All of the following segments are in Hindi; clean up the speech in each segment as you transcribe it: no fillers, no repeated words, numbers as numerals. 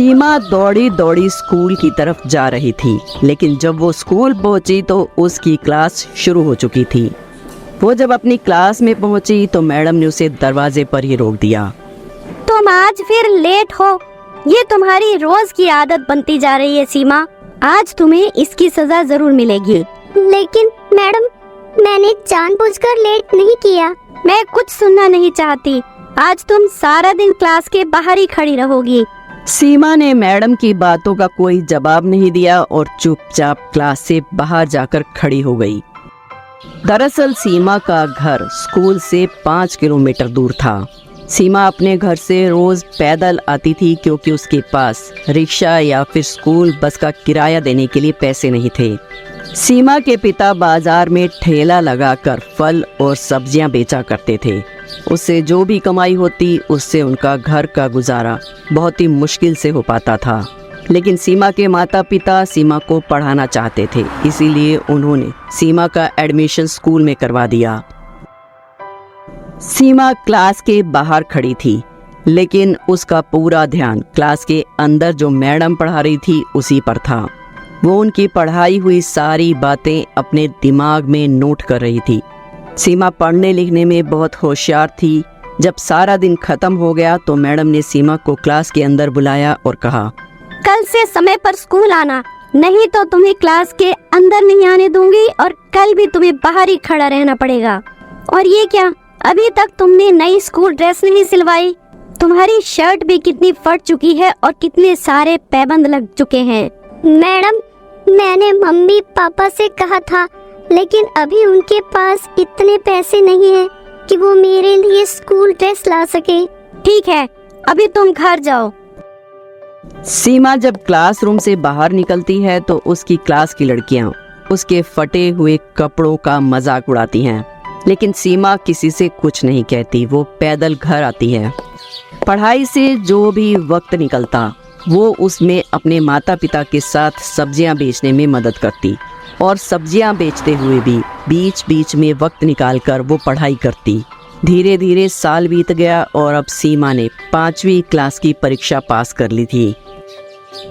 सीमा दौड़ी दौड़ी स्कूल की तरफ जा रही थी, लेकिन जब वो स्कूल पहुंची तो उसकी क्लास शुरू हो चुकी थी। वो जब अपनी क्लास में पहुंची तो मैडम ने उसे दरवाजे पर ही रोक दिया। तुम आज फिर लेट हो, ये तुम्हारी रोज की आदत बनती जा रही है सीमा। आज तुम्हें इसकी सजा जरूर मिलेगी। लेकिन मैडम, मैंने जानबूझकर लेट नहीं किया। मैं कुछ सुनना नहीं चाहती। आज तुम सारा दिन क्लास के बाहर ही खड़ी रहोगी। सीमा ने मैडम की बातों का कोई जवाब नहीं दिया और चुपचाप क्लास से बाहर जाकर खड़ी हो गई। दरअसल सीमा का घर स्कूल से 5 किलोमीटर दूर था। सीमा अपने घर से रोज पैदल आती थी क्योंकि उसके पास रिक्शा या फिर स्कूल बस का किराया देने के लिए पैसे नहीं थे। सीमा के पिता बाजार में ठेला लगाकर फल और सब्जियां बेचा करते थे। उससे जो भी कमाई होती उससे उनका घर का गुजारा बहुत ही मुश्किल से हो पाता था। लेकिन सीमा के माता पिता सीमा को पढ़ाना चाहते थे, इसीलिए उन्होंने सीमा का एडमिशन स्कूल में करवा दिया। सीमा क्लास के बाहर खड़ी थी, लेकिन उसका पूरा ध्यान क्लास के अंदर जो मैडम पढ़ा रही थी उसी पर था। वो उनकी पढ़ाई हुई सारी बातें अपने दिमाग में नोट कर रही थी। सीमा पढ़ने लिखने में बहुत होशियार थी। जब सारा दिन खत्म हो गया तो मैडम ने सीमा को क्लास के अंदर बुलाया और कहा, कल से समय पर स्कूल आना, नहीं तो तुम्हें क्लास के अंदर नहीं आने दूंगी और कल भी तुम्हें बाहर ही खड़ा रहना पड़ेगा। और ये क्या, अभी तक तुमने नई स्कूल ड्रेस नहीं सिलवाई? तुम्हारी शर्ट भी कितनी फट चुकी है और कितने सारे पैबंद लग चुके हैं। मैडम, मैंने मम्मी पापा से कहा था, लेकिन अभी उनके पास इतने पैसे नहीं हैं कि वो मेरे लिए स्कूल ड्रेस ला सके। ठीक है, अभी तुम घर जाओ। सीमा जब क्लासरूम से बाहर निकलती है तो उसकी क्लास की लड़कियां उसके फटे हुए कपड़ों का मजाक उड़ाती हैं, लेकिन सीमा किसी से कुछ नहीं कहती। वो पैदल घर आती है। पढ़ाई से जो भी वक्त निकलता वो उसमें अपने माता पिता के साथ सब्जियां बेचने में मदद करती और सब्जियां बेचते हुए भी बीच बीच में वक्त निकालकर वो पढ़ाई करती। धीरे धीरे साल बीत गया और अब सीमा ने 5वीं क्लास की परीक्षा पास कर ली थी।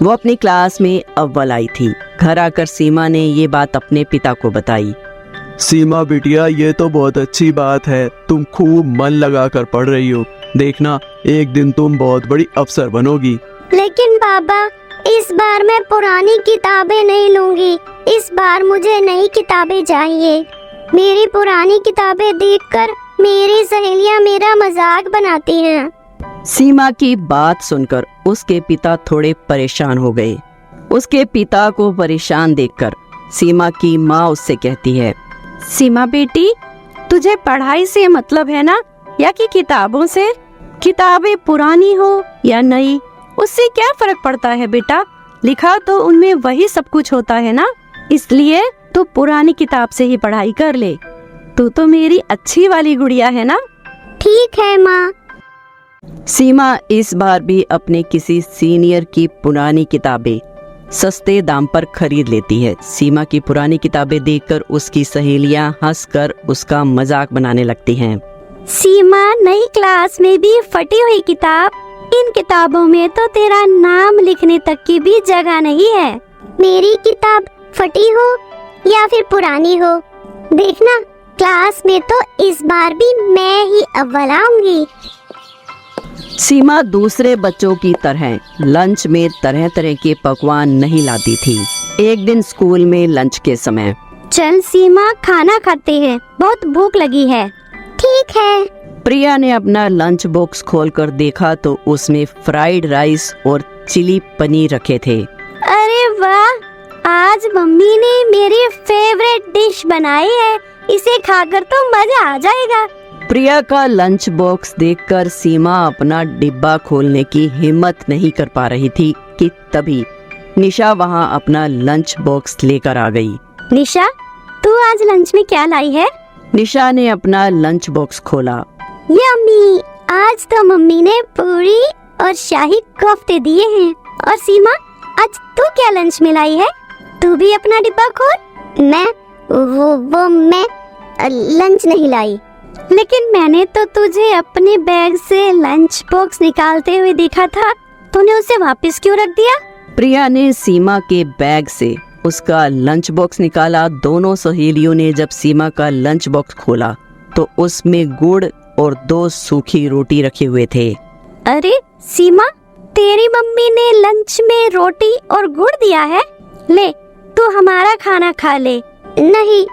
वो अपनी क्लास में अव्वल आई थी। घर आकर सीमा ने ये बात अपने पिता को बताई। सीमा बिटिया, ये तो बहुत अच्छी बात है। तुम खूब मन लगाकर पढ़ रही हो। देखना, एक दिन तुम बहुत बड़ी अफसर बनोगी। लेकिन पापा, इस बार मैं पुरानी किताबें नहीं लूंगी। इस बार मुझे नई किताबें चाहिए। मेरी पुरानी किताबें देखकर मेरी सहेलियां मेरा मजाक बनाती हैं। सीमा की बात सुनकर उसके पिता थोड़े परेशान हो गए। उसके पिता को परेशान देखकर सीमा की माँ उससे कहती है, सीमा बेटी, तुझे पढ़ाई से मतलब है ना, या कि किताबों से? किताबें पुरानी हो या नई, उससे क्या फर्क पड़ता है बेटा? लिखा तो उनमें वही सब कुछ होता है ना। इसलिए तू पुरानी किताब से ही पढ़ाई कर ले। तू तो मेरी अच्छी वाली गुड़िया है ना। ठीक है माँ। सीमा इस बार भी अपने किसी सीनियर की पुरानी किताबें सस्ते दाम पर खरीद लेती है। सीमा की पुरानी किताबें देखकर उसकी सहेलियां हंसकर उसका मजाक बनाने लगती हैं। सीमा, नई क्लास में भी फटी हुई किताब? इन किताबों में तो तेरा नाम लिखने तक की भी जगह नहीं है। मेरी किताब फटी हो या फिर पुरानी हो, देखना क्लास में तो इस बार भी मैं ही अव्वल आऊंगी। सीमा दूसरे बच्चों की तरह लंच में तरह तरह के पकवान नहीं लाती थी। एक दिन स्कूल में लंच के समय, चल सीमा, खाना खाते हैं, बहुत भूख लगी है। ठीक है। प्रिया ने अपना लंच बॉक्स खोलकर देखा तो उसमें फ्राइड राइस और चिली पनीर रखे थे। अरे वाह, आज मम्मी ने मेरी फेवरेट डिश बनाई है। इसे खाकर तो मजा आ जाएगा। प्रिया का लंच बॉक्स देखकर सीमा अपना डिब्बा खोलने की हिम्मत नहीं कर पा रही थी कि तभी निशा वहां अपना लंच बॉक्स लेकर आ गई। निशा, तू आज लंच में क्या लाई है? निशा ने अपना लंच बॉक्स खोला। यम्मी, आज तो मम्मी ने पूरी और शाही कोफ्ते दिए हैं। और सीमा, आज तू क्या लंच में लाई है? तू भी अपना डिब्बा खोल। मैं लंच नहीं लाई। लेकिन मैंने तो तुझे अपने बैग से लंच बॉक्स निकालते हुए देखा था। तूने उसे वापस क्यों रख दिया? प्रिया ने सीमा के बैग से उसका लंच बॉक्स निकाला। दोनों सहेलियों ने जब सीमा का लंच बॉक्स खोला तो उसमें गुड़ और 2 सूखी रोटी रखे हुए थे। अरे सीमा, तेरी मम्मी ने लंच में रोटी और गुड़ दिया है। ले, तू हमारा खाना खा ले। नहीं,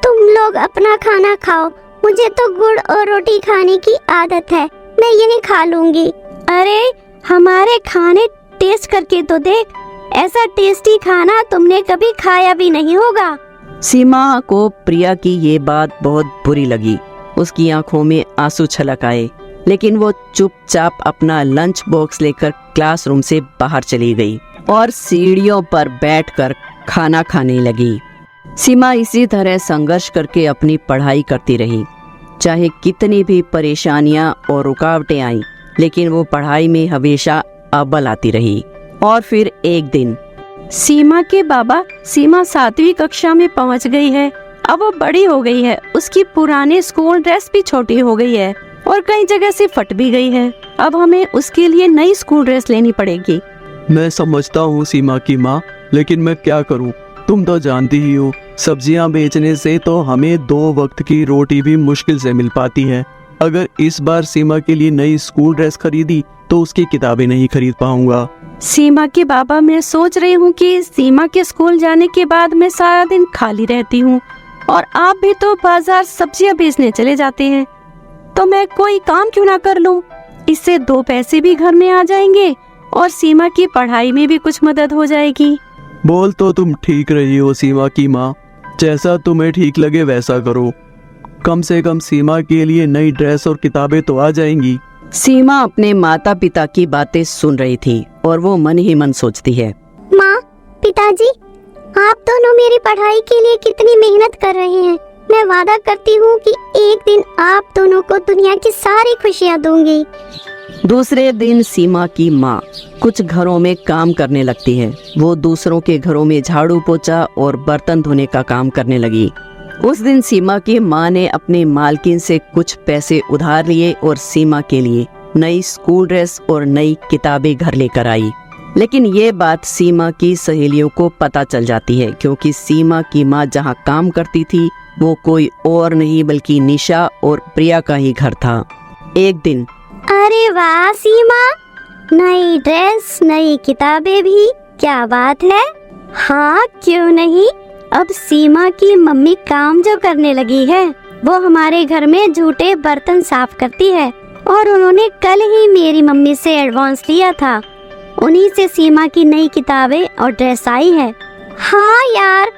तुम लोग अपना खाना खाओ, मुझे तो गुड़ और रोटी खाने की आदत है, मैं यही खा लूंगी। अरे हमारे खाने टेस्ट करके तो देख, ऐसा टेस्टी खाना तुमने कभी खाया भी नहीं होगा। सीमा को प्रिया की ये बात बहुत बुरी लगी। उसकी आंखों में आंसू छलक आए, लेकिन वो चुपचाप अपना लंच बॉक्स लेकर क्लासरूम से बाहर चली गई और सीढ़ियों पर बैठकर खाना खाने लगी। सीमा इसी तरह संघर्ष करके अपनी पढ़ाई करती रही। चाहे कितनी भी परेशानियां और रुकावटें आईं, लेकिन वो पढ़ाई में हमेशा अव्वल आती रही। और फिर एक दिन सीमा के बाबा, सीमा 7वीं कक्षा में पहुंच गई है। अब वो बड़ी हो गई है। उसकी पुरानी स्कूल ड्रेस भी छोटी हो गई है और कई जगह से फट भी गई है। अब हमें उसके लिए नई स्कूल ड्रेस लेनी पड़ेगी। मैं समझता हूँ सीमा की माँ, लेकिन मैं क्या करूँ? तुम तो जानती ही हो, सब्जियाँ बेचने से तो हमें 2 वक्त की रोटी भी मुश्किल से मिल पाती है। अगर इस बार सीमा के लिए नई स्कूल ड्रेस खरीदी तो उसकी किताबें नहीं खरीद पाऊंगा। सीमा के बाबा, मैं सोच रही हूँ कि सीमा के स्कूल जाने के बाद मैं सारा दिन खाली रहती हूँ और आप भी तो बाजार सब्जियाँ बेचने चले जाते हैं, तो मैं कोई काम क्यों ना कर लूँ। इससे 2 पैसे भी घर में आ जाएंगे और सीमा की पढ़ाई में भी कुछ मदद हो जाएगी। बोल तो तुम ठीक रही हो सीमा की माँ, जैसा तुम्हें ठीक लगे वैसा करो। कम से कम सीमा के लिए नई ड्रेस और किताबें तो आ जाएंगी। सीमा अपने माता पिता की बातें सुन रही थी और वो मन ही मन सोचती है, माँ, पिताजी, आप दोनों मेरी पढ़ाई के लिए कितनी मेहनत कर रहे हैं। मैं वादा करती हूँ कि एक दिन आप दोनों को दुनिया की सारी खुशियाँ दूंगी। दूसरे दिन सीमा की माँ कुछ घरों में काम करने लगती है। वो दूसरों के घरों में झाड़ू पोछा और बर्तन धोने का काम करने लगी। उस दिन सीमा की माँ ने अपनी मालकिन से कुछ पैसे उधार लिए और सीमा के लिए नई स्कूल ड्रेस और नई किताबें घर लेकर आई। लेकिन ये बात सीमा की सहेलियों को पता चल जाती है, क्योंकि सीमा की माँ जहाँ काम करती थी वो कोई और नहीं बल्कि निशा और प्रिया का ही घर था। एक दिन, अरे वाह सीमा, नई ड्रेस, नई किताबें भी, क्या बात है। हाँ, क्यों नहीं। अब सीमा की मम्मी काम जो करने लगी है वो हमारे घर में झूठे बर्तन साफ करती है और उन्होंने कल ही मेरी मम्मी से एडवांस लिया था। उन्हीं से सीमा की नई किताबें और ड्रेस आई है। हाँ यार,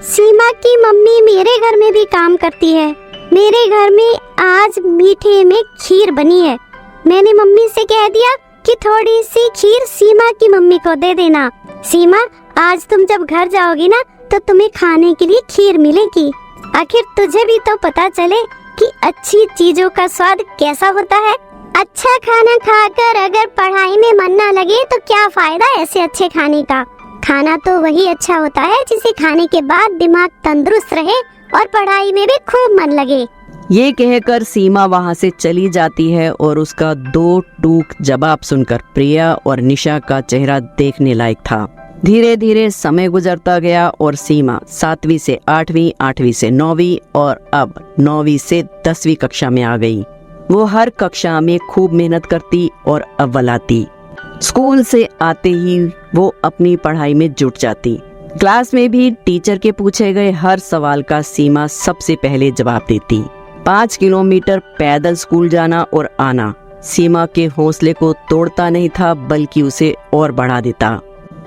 सीमा की मम्मी मेरे घर में भी काम करती है। मेरे घर में आज मीठे में खीर बनी है। मैंने मम्मी से कह दिया कि थोड़ी सी खीर सीमा की मम्मी को दे देना। सीमा, आज तुम जब घर जाओगी ना तो तुम्हें खाने के लिए खीर मिलेगी। आखिर तुझे भी तो पता चले कि अच्छी चीजों का स्वाद कैसा होता है। अच्छा खाना खाकर अगर पढ़ाई में मन ना लगे तो क्या फायदा ऐसे अच्छे खाने का। खाना तो वही अच्छा होता है जिसे खाने के बाद दिमाग तंदुरुस्त रहे और पढ़ाई में भी खूब मन लगे। ये कहकर सीमा वहाँ से चली जाती है और उसका 2 टूक जवाब सुनकर प्रिया और निशा का चेहरा देखने लायक था। धीरे धीरे समय गुजरता गया और सीमा 7वीं से 8वीं, 8वीं से 9वीं और अब 9वीं से 10वीं कक्षा में आ गई। वो हर कक्षा में खूब मेहनत करती और अव्वल आती। स्कूल से आते ही वो अपनी पढ़ाई में जुट जाती। क्लास में भी टीचर के पूछे गए हर सवाल का सीमा सबसे पहले जवाब देती। 5 किलोमीटर पैदल स्कूल जाना और आना सीमा के हौसले को तोड़ता नहीं था, बल्कि उसे और बढ़ा देता।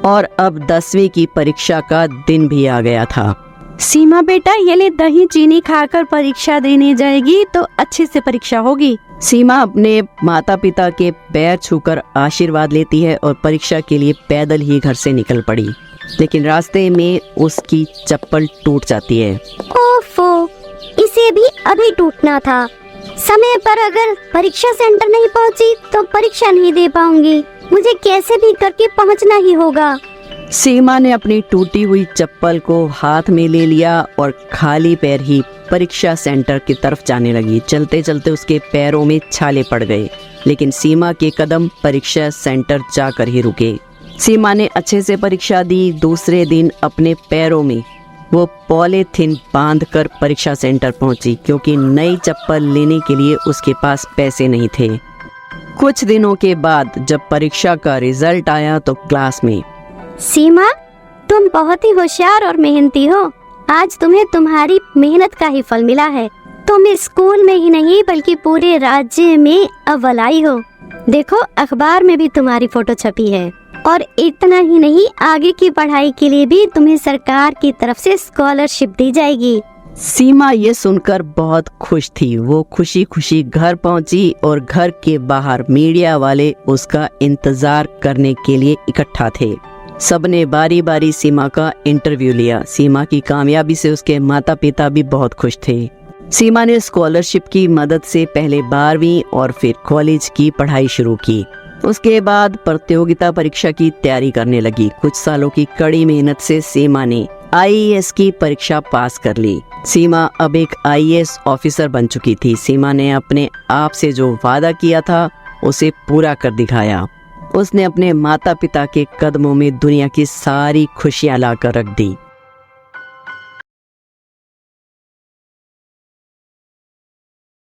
और अब 10वीं की परीक्षा का दिन भी आ गया था। सीमा बेटा, ये ले दही चीनी खाकर परीक्षा देने जाएगी तो अच्छे से परीक्षा होगी। सीमा अपने माता पिता के पैर छूकर आशीर्वाद लेती है और परीक्षा के लिए पैदल ही घर से निकल पड़ी। लेकिन रास्ते में उसकी चप्पल टूट जाती है। ओफो, इसे भी अभी टूटना था। समय पर अगर परीक्षा सेंटर नहीं पहुंची तो परीक्षा नहीं दे पाऊंगी। मुझे कैसे भी करके पहुंचना ही होगा। सीमा ने अपनी टूटी हुई चप्पल को हाथ में ले लिया और खाली पैर ही परीक्षा सेंटर की तरफ जाने लगी। चलते चलते उसके पैरों में छाले पड़ गए लेकिन सीमा के कदम परीक्षा सेंटर जाकर ही रुके। सीमा ने अच्छे से परीक्षा दी। दूसरे दिन अपने पैरों में वो पॉलीथिन बांधकर परीक्षा सेंटर पहुंची, क्योंकि नई चप्पल लेने के लिए उसके पास पैसे नहीं थे। कुछ दिनों के बाद जब परीक्षा का रिजल्ट आया तो क्लास में, सीमा, तुम बहुत ही होशियार और मेहनती हो। आज तुम्हें तुम्हारी मेहनत का ही फल मिला है। तुम इस स्कूल में ही नहीं बल्कि पूरे राज्य में अव्वल आई हो। देखो, अखबार में भी तुम्हारी फोटो छपी है। और इतना ही नहीं, आगे की पढ़ाई के लिए भी तुम्हें सरकार की तरफ से स्कॉलरशिप दी जाएगी। सीमा ये सुनकर बहुत खुश थी। वो खुशी खुशी घर पहुंची और घर के बाहर मीडिया वाले उसका इंतजार करने के लिए इकट्ठा थे। सबने बारी बारी सीमा का इंटरव्यू लिया। सीमा की कामयाबी से उसके माता पिता भी बहुत खुश थे। सीमा ने स्कॉलरशिप की मदद से पहले 12वीं और फिर कॉलेज की पढ़ाई शुरू की। उसके बाद प्रतियोगिता परीक्षा की तैयारी करने लगी। कुछ सालों की कड़ी मेहनत से सीमा ने IAS की परीक्षा पास कर ली। सीमा अब एक IAS ऑफिसर बन चुकी थी। सीमा ने अपने आप से जो वादा किया था उसे पूरा कर दिखाया। उसने अपने माता पिता के कदमों में दुनिया की सारी खुशियां लाकर रख दी।